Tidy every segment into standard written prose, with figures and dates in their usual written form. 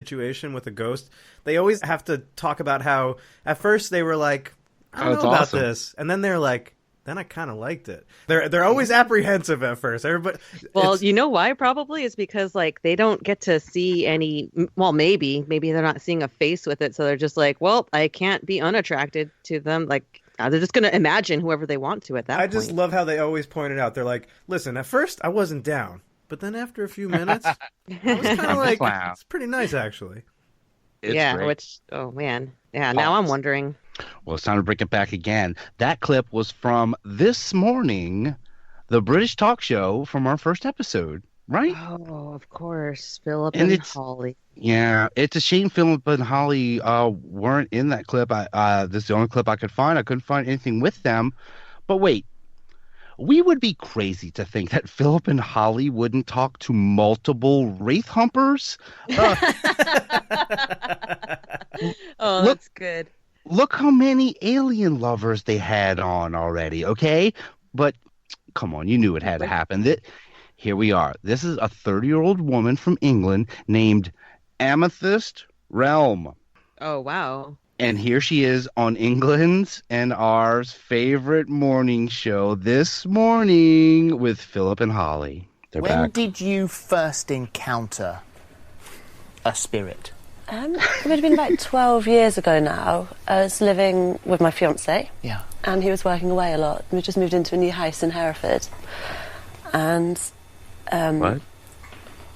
situation with a ghost, they always have to talk about how at first they were like, I don't know about awesome. this, and then they're like, then I kind of liked it. They're always apprehensive at first. Everybody. Well, you know why? Probably is because like they don't get to see any. Well, maybe they're not seeing a face with it, so they're just like, well, I can't be unattracted to them. Like they're just gonna imagine whoever they want to at that point. I just love how they always pointed out. They're like, listen, at first I wasn't down, but then after a few minutes, I was kind of like, it's pretty nice actually. It's great. Which oh man, yeah. Now I'm wondering. Well, it's time to bring it back again. That clip was from This Morning, the British talk show from our first episode, right? Oh, of course. Philip and Holly. Yeah, it's a shame Philip and Holly weren't in that clip. This is the only clip I could find. I couldn't find anything with them. But wait, we would be crazy to think that Philip and Holly wouldn't talk to multiple wraith humpers. Oh, that's good. Look how many alien lovers they had on already, okay? But come on, you knew it had to happen. Here we are. This is a 30-year-old woman from England named Amethyst Realm. Oh, wow. And here she is on England's and ours favorite morning show, This Morning with Philip and Holly. They're When back. did you first encounter a spirit? It would have been about 12 years ago now. I was living with my fiancé. Yeah. And he was working away a lot. We just moved into a new house in Hereford. And What?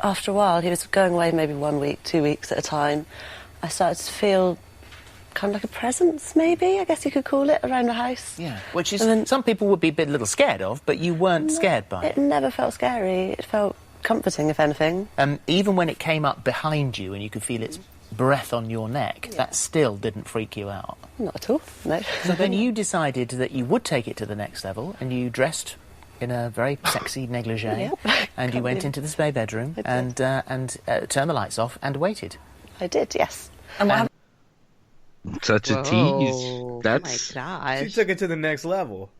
after a while, he was going away maybe 1 week, 2 weeks at a time. I started to feel kind of like a presence, maybe, I guess you could call it, around the house. Yeah. Which is some people would be a little scared of, but you weren't scared by it. It never felt scary. It felt comforting, if anything. Even when it came up behind you and you could feel its breath on your neck, that still didn't freak you out? Not at all, no. So then you decided that you would take it to the next level, and you dressed in a very sexy negligee, and you went into the spare bedroom and turned the lights off and waited. I did, yes. Such a tease. That's... Oh my gosh. She took it to the next level.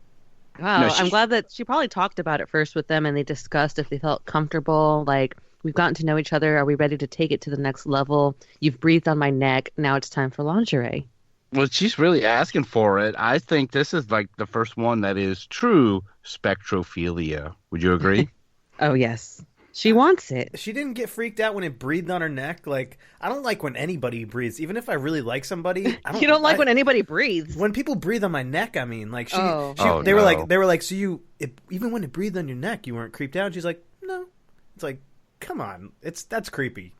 Wow, No, I'm glad that she probably talked about it first with them and they discussed if they felt comfortable, like, we've gotten to know each other. Are we ready to take it to the next level? You've breathed on my neck. Now it's time for lingerie. Well, she's really asking for it. I think this is like the first one that is true spectrophelia. Would you agree? Oh, yes. She wants it. She didn't get freaked out when it breathed on her neck. Like, I don't like when anybody breathes. Even if I really like somebody, You don't like when anybody breathes. When people breathe on my neck, I mean, like Oh, they were like, so even when it breathed on your neck, you weren't creeped out. She's like, no. It's like, come on, that's creepy.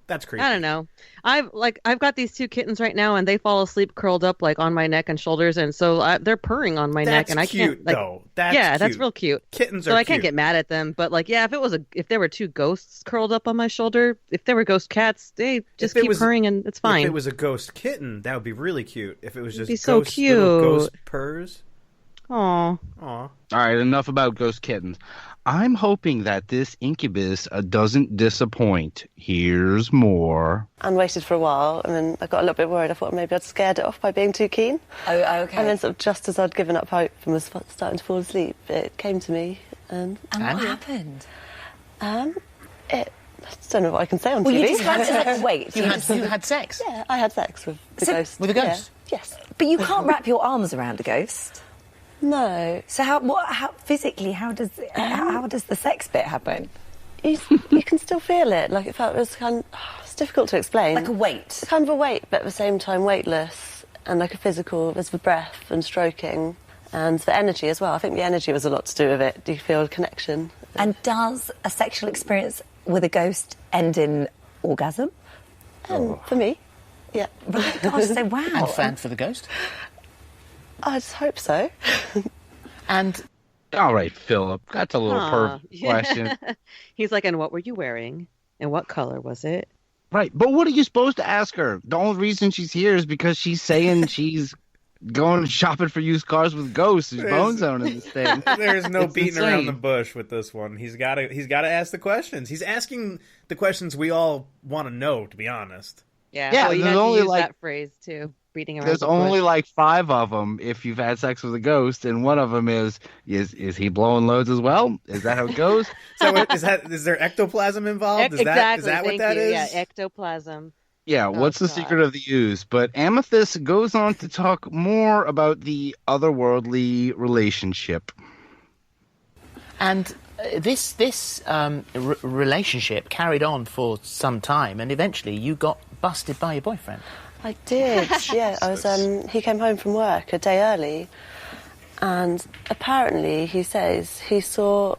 That's creepy. I don't know. I've got these two kittens right now, and they fall asleep curled up like on my neck and shoulders, and so they're purring on my neck, and I can't. Like, though. That's cute. that's real cute. Kittens are so I cute. can't get mad at them, but like, yeah, if there were two ghosts curled up on my shoulder, if there were ghost cats, they just keep purring and it's fine. If it was a ghost kitten, that would be really cute. If it was just be so cute. little ghost purrs. Aw. All right, enough about ghost kittens. I'm hoping that this incubus doesn't disappoint. Here's more. And waited for a while, and then I got a little bit worried. I thought maybe I'd scared it off by being too keen. Oh, okay. And then sort of just as I'd given up hope and was starting to fall asleep, it came to me. And what happened? I don't know what I can say on Well, TV. you just had sex. Wait, You had sex? Yeah, I had sex with the ghost. With a ghost? Yeah. Yes. But you can't wrap your arms around a ghost. No. So how physically, how does the sex bit happen? You can still feel it. Like, it was it's difficult to explain. Like a weight? It's kind of a weight, but at the same time weightless. And like a physical, there's the breath and stroking. And the energy as well. I think the energy was a lot to do with it. Do you feel a connection? And does a sexual experience with a ghost end in orgasm? For me, yeah. Right, gosh, so wow. And for the ghost? I just hope so. And all right, Philip, that's a little perv question. He's like, and what were you wearing? And what color was it? Right, but what are you supposed to ask her? The only reason she's here is because she's saying she's going shopping for used cars with ghosts. There's bone zone in this thing. There's no It's beating insane. around the bush with this one. He's got to ask the questions. He's asking the questions we all want to know, to be honest. Yeah, Yeah, well, you there's had to only, use like- that phrase too. Beating around There's the only bush. like 5 of them if you've had sex with a ghost, and one of them is he blowing loads as well? Is that how it goes? So is there ectoplasm involved? Is exactly. that what Thank that you. is? Yeah, ectoplasm. Yeah, what's the secret of the ooze? But Amethyst goes on to talk more about the otherworldly relationship. And this relationship carried on for some time, and eventually you got busted by your boyfriend. I did, yeah. I was. He came home from work a day early, and apparently he says he saw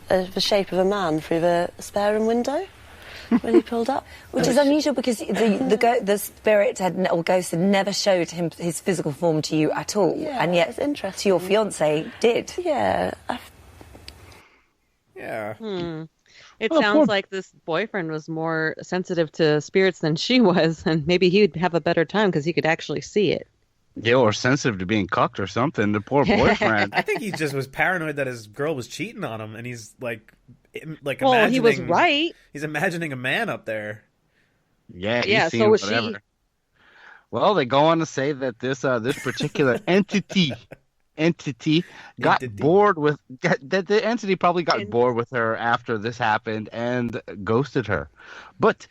the shape of a man through the spare room window when he pulled up. Which is unusual because the spirit or ghost had never showed him his physical form to you at all, and yet to your fiancé did. Yeah. Yeah. It sounds like this boyfriend was more sensitive to spirits than she was, and maybe he'd have a better time because he could actually see it. Yeah, or sensitive to being cucked or something. The poor boyfriend. I think he just was paranoid that his girl was cheating on him, and he's like well, imagining. he was right. He's imagining a man up there. Yeah, so was whatever. she. Well, they go on to say that this particular entity got bored with that. The entity probably got bored with her after this happened and ghosted her. But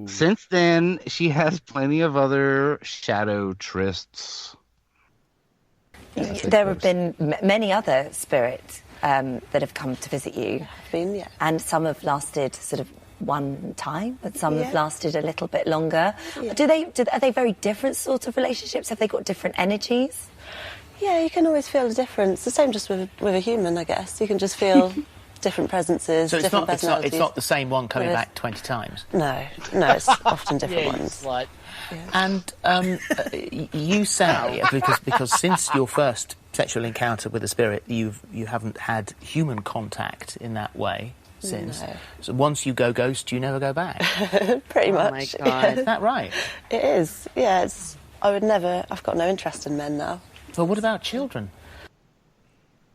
since then, she has plenty of other shadow trysts. There have been many other spirits that have come to visit you. And some have lasted sort of one time, but some have lasted a little bit longer. Yeah. Are they very different sorts of relationships? Have they got different energies? Yeah, you can always feel the difference. The same just with a human, I guess. You can just feel different presences, so different personalities. It's not the same one coming back 20 times? No, it's often different ones. Slut. Yeah. And you say, because since your first sexual encounter with a spirit, you haven't had human contact in that way since. No. So once you go ghost, you never go back? Pretty much. Oh, my God. Is that right? It is, yeah. I've got no interest in men now. Well, what about children?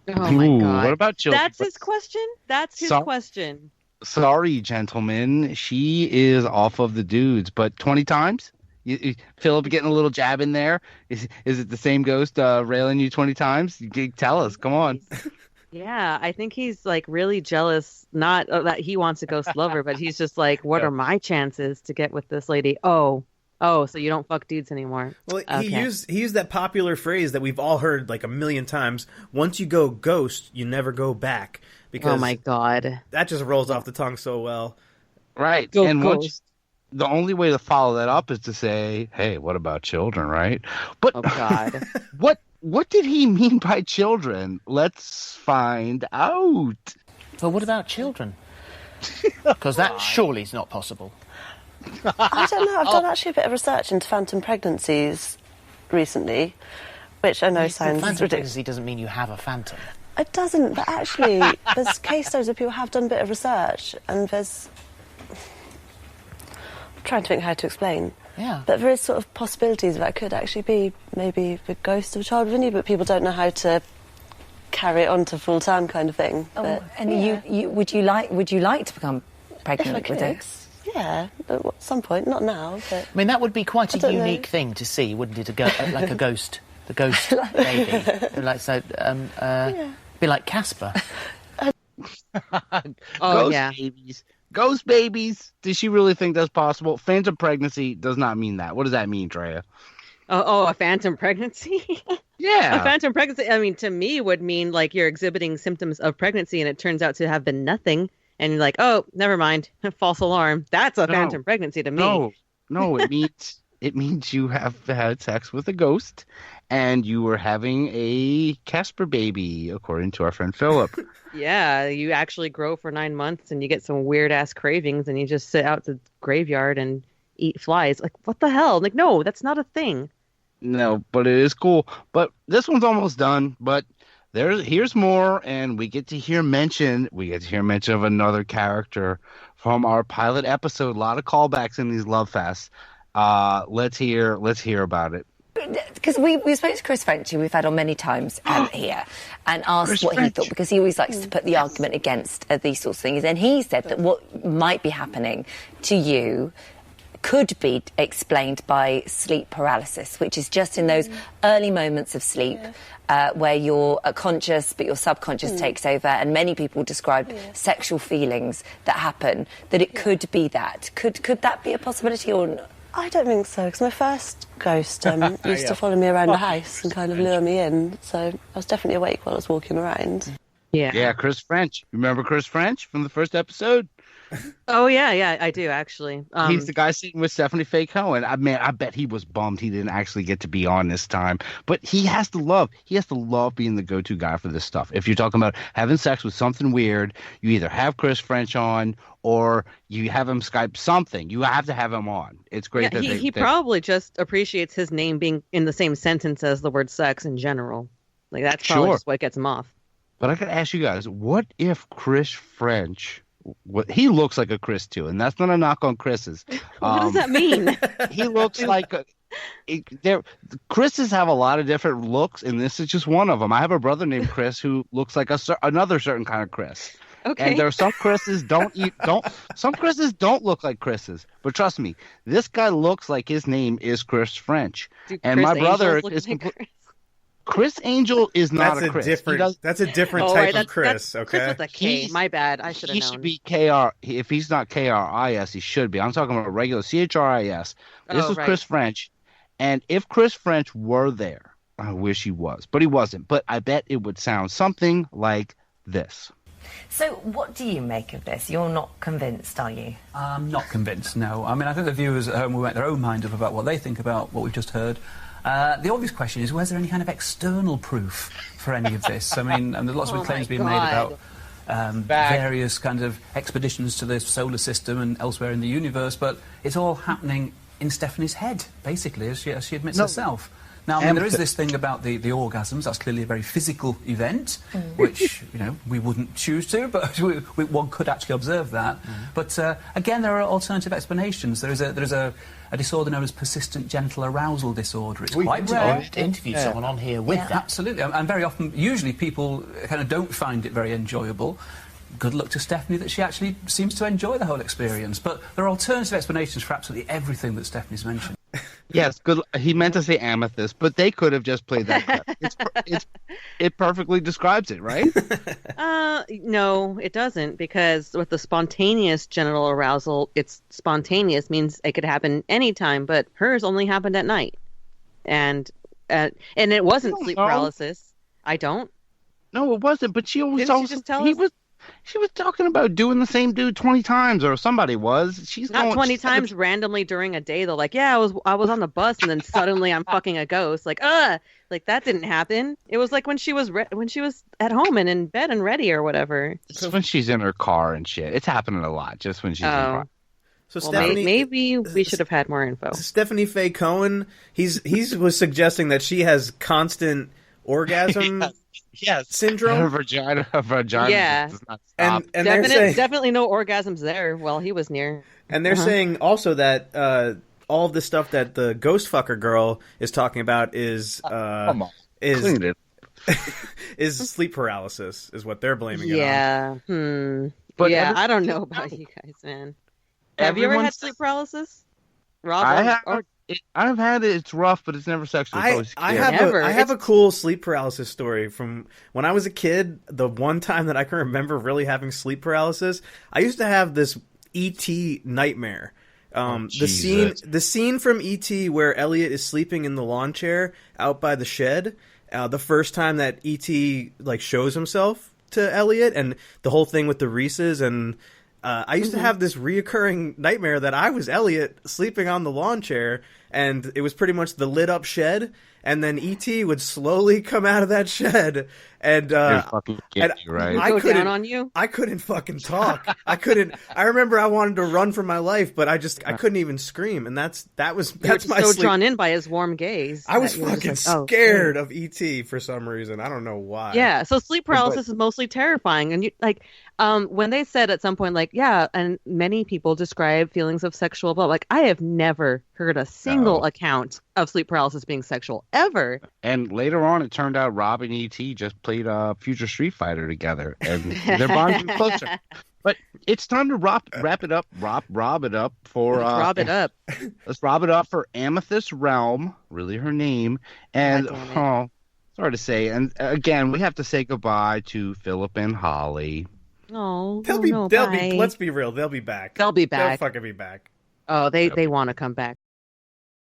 Oh, my God. What about children? That's his question? That's his question. Sorry, gentlemen. She is off of the dudes, but 20 times? Philip getting a little jab in there? Is it the same ghost railing you 20 times? Tell us. Come on. Yeah, I think he's like really jealous, not that he wants a ghost lover, but he's just like, what are my chances to get with this lady? Oh, so you don't fuck dudes anymore. Well, he used that popular phrase that we've all heard like a million times. Once you go ghost, you never go back. Because oh my God. That just rolls off the tongue so well. Right. Go and ghost. The only way to follow that up is to say, hey, what about children, right? But oh God. What did he mean by children? Let's find out. Well, what about children? Because that surely is not possible. I don't know. I've done actually a bit of research into phantom pregnancies recently, which I know sounds phantom ridiculous. pregnancy doesn't mean you have a phantom. It doesn't, but actually, there's case studies where people have done a bit of research, and there's... I'm trying to think how to explain. Yeah. But there is sort of possibilities that could actually be maybe the ghost of a child within you, but people don't know how to carry it on to full term kind of thing. Oh, and you would you like to become pregnant with it? Yeah, at some point, not now. But I mean, that would be quite a unique thing to see, wouldn't it? Like a ghost, the ghost baby, like so. Be like Casper. Ghost babies. Does she really think that's possible? Phantom pregnancy does not mean that. What does that mean, Drea? Oh, a phantom pregnancy? Yeah. A phantom pregnancy, I mean, to me would mean like you're exhibiting symptoms of pregnancy and it turns out to have been nothing. And you're like, oh, never mind. False alarm. That's a phantom pregnancy to me. No, it means you have had sex with a ghost and you were having a Casper baby, according to our friend Philip. Yeah, you actually grow for 9 months and you get some weird ass cravings and you just sit out the graveyard and eat flies. Like, what the hell? Like, no, that's not a thing. No, but it is cool. But this one's almost done. But here's more, and we get to hear mention of another character from our pilot episode. A lot of callbacks in these love fests. Let's hear about it. Because we spoke to Chris Frenchy, we've had on many times here, and asked what he thought, because he always likes to put the argument against these sorts of things. And he said that what might be happening to you could be explained by sleep paralysis, which is just in those early moments of sleep where you're conscious but your subconscious takes over, and many people describe sexual feelings that happen, that it could be that. Could that be a possibility or not? I don't think so, because my first ghost used to follow me around the house and kind of lure me in, so I was definitely awake while I was walking around. Yeah, Chris French. Remember Chris French from the first episode? Oh, yeah, I do, actually. He's the guy sitting with Stephanie Faye Cohen. I mean, I bet he was bummed he didn't actually get to be on this time. But he has to love being the go-to guy for this stuff. If you're talking about having sex with something weird, you either have Chris French on or you have him Skype something. You have to have him on. It's great that he probably just appreciates his name being in the same sentence as the word sex in general. Like, that's probably just what gets him off. But I got to ask you guys, what if Chris French... he looks like a Chris too, and that's not a knock on Chris's. What does that mean? He looks like Chris's have a lot of different looks, and this is just one of them. I have a brother named Chris who looks like another certain kind of Chris. Okay. And there are some Chris's some Chris's don't look like Chris's. But trust me, this guy looks like his name is Chris French. And my brother is Chris Angel is not a Chris. That's a different type of Chris, okay? Chris with a K. My bad. I should have known. He should be KR. If he's not KRIS, he should be. I'm talking about regular CHRIS. This is Chris French. And if Chris French were there, I wish he was, but he wasn't. But I bet it would sound something like this. So what do you make of this? You're not convinced, are you? I'm not convinced, no. I mean, I think the viewers at home will make their own mind up about what they think about what we've just heard. The obvious question is, was there any kind of external proof for any of this? I mean, and there's lots of claims being made about various kinds of expeditions to the solar system and elsewhere in the universe, but it's all happening in Stephanie's head, basically, as she admits herself. Now, I mean, there is this thing about the orgasms. That's clearly a very physical event, which, we wouldn't choose to, but one could actually observe that. But, again, there are alternative explanations. There is a disorder known as persistent genital arousal disorder. It's quite rare. To interview someone on here with that. Absolutely. And very often, usually people kind of don't find it very enjoyable. Good luck to Stephanie that she actually seems to enjoy the whole experience. But there are alternative explanations for absolutely everything that Stephanie's mentioned. Yes, good. He meant to say amethyst, but they could have just played that clip. It perfectly describes it, right? No, it doesn't, because with the spontaneous genital arousal, it's spontaneous means it could happen anytime, but hers only happened at night, and it wasn't sleep paralysis. I don't. No, it wasn't. But she always Didn't she just tell us? She was talking about doing the same dude 20 times, or somebody was. She's not 20 times randomly during a day, though. Like, yeah, I was on the bus, and then suddenly I'm fucking a ghost. Like, like that didn't happen. It was like when she was at home and in bed and ready or whatever. It's when she's in her car and shit. It's happening a lot, just when she's in her car. So Stephanie, maybe we should have had more info. Stephanie Faye Cohen, he was suggesting that she has constant orgasm. Yes, syndrome. Her vagina yeah. does not stop. And definitely no orgasms there while he was near. And they're saying also that all of the stuff that the ghost fucker girl is talking about is is sleep paralysis, is what they're blaming it on. But I don't know about you guys, man. Have you ever had sleep paralysis? Rob, I've had it. It's rough, but it's never sexual. I have a cool sleep paralysis story from when I was a kid. The one time that I can remember really having sleep paralysis, I used to have this E.T. nightmare. The scene from E.T. where Elliot is sleeping in the lawn chair out by the shed. The first time that E.T. shows himself to Elliot, and the whole thing with the Reese's and. I used to have this reoccurring nightmare that I was Elliot sleeping on the lawn chair, and it was pretty much the lit up shed, and then E.T. would slowly come out of that shed, and right? I couldn't down on you. I couldn't fucking talk. I couldn't. I remember I wanted to run for my life, but I couldn't even scream, and that's my so sleep. Drawn in by his warm gaze. I was fucking scared of E.T. for some reason. I don't know why. Yeah, so sleep paralysis is mostly terrifying, and you when they said at some point, and many people describe feelings of sexual abuse, I have never heard a single single account of sleep paralysis being sexual ever. And later on, it turned out Rob and E.T. just played Future Street Fighter together, and their bond grew closer. But it's time to rob it up for... rob it up. Let's rob it up for Amethyst Realm, really her name. And, sorry to say, and again, we have to say goodbye to Philip and Holly. Oh, they'll be. Let's be real. They'll be back. They'll be back. They'll fucking be back. Oh, they want to come back.